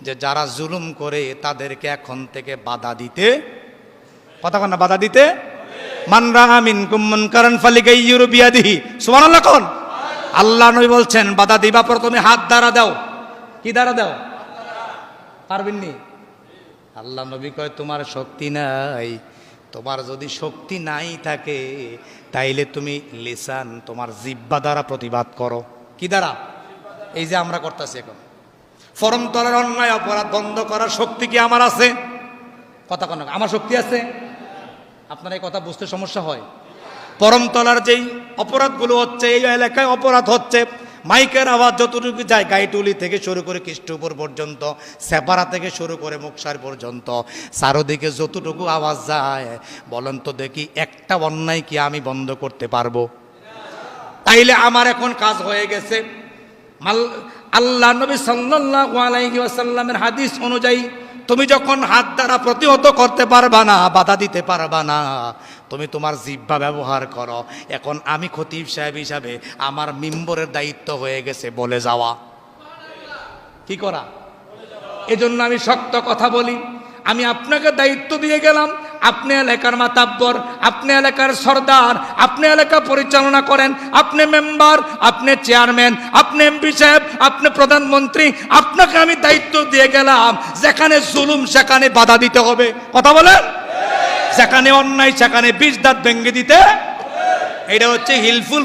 যে যারা জুলুম করে তাদেরকে এখন থেকে বাধা দিতে, কথা কন না, বাধা দিতে। মান রাআ মিনকুম মুনকারান ফালিগাইয়িরু বিয়াদিহি, সুবহানাল্লাহ কোন। আল্লাহ নবী বলছেন বাধা দিবা প্রথমে হাত দ্বারা দাও। কি দ্বারা দাও? পারবেননি? আল্লাহ নবী কয় তোমার শক্তি নাই। তোমার যদি শক্তি নাই থাকে তাইলে তুমি লিসান, তোমার জিহ্বা দ্বারা প্রতিবাদ করো। কি দ্বারা? এই যে আমরা করতেছি এখন। ফরমতলার অন্যায় অপরাধ বন্ধ করার শক্তি কি আমার আছে? কথা কোন, আমার শক্তি আছে? আপনার এই কথা বুঝতে সমস্যা হয়। পরমতলার যেই অপরাধগুলো হচ্ছে, এই এলাকায় অপরাধ হচ্ছে, মাইকের আওয়াজ যতটুকু যায়, গাইটুলি থেকে শুরু করে খ্রিস্টপুর পর্যন্ত, সেপারা থেকে শুরু করে মুকসার পর্যন্ত, চারোদিকে যতটুকু আওয়াজ যায়, বলেন তো দেখি একটা অন্যায় কি আমি বন্ধ করতে পারবো? তাইলে আমার এখন কাজ হয়ে গেছে। আল্লাহ নবী সাল্লাল্লাহু আলাইহি ওয়াসাল্লামের হাদিস অনুযায়ী তুমি যখন হাত দ্বারা প্রতিহত করতে পারবা না, বাধা দিতে পারবা না, তুমি তোমার জিহ্বা ব্যবহার করো। এখন আমি খতিব সাহেব হিসাবে আমার মিম্বরের দায়িত্ব হয়ে গেছে বলে যাওয়া। কি করা? এজন্য আমি শক্ত কথা বলি। আমি আপনাকে দায়িত্ব দিয়ে গেলাম, আপনি এলাকার মাতাব্বর, আপনি এলাকার সর্দার, আপনি এলাকা পরিচালনা করেন, আপনি মেম্বার, আপনি চেয়ারম্যান, আপনি এমপি সাহেব, আপনি প্রধানমন্ত্রী, আপনাকে আমি দায়িত্ব দিয়ে গেলাম যেখানে জুলুম সেখানে বাধা দিতে হবে। কথা বলেন? যেখানে অন্যায় সেখানে 20 দাঁত ভেঙে দিতে। এটা হচ্ছে হিলফুল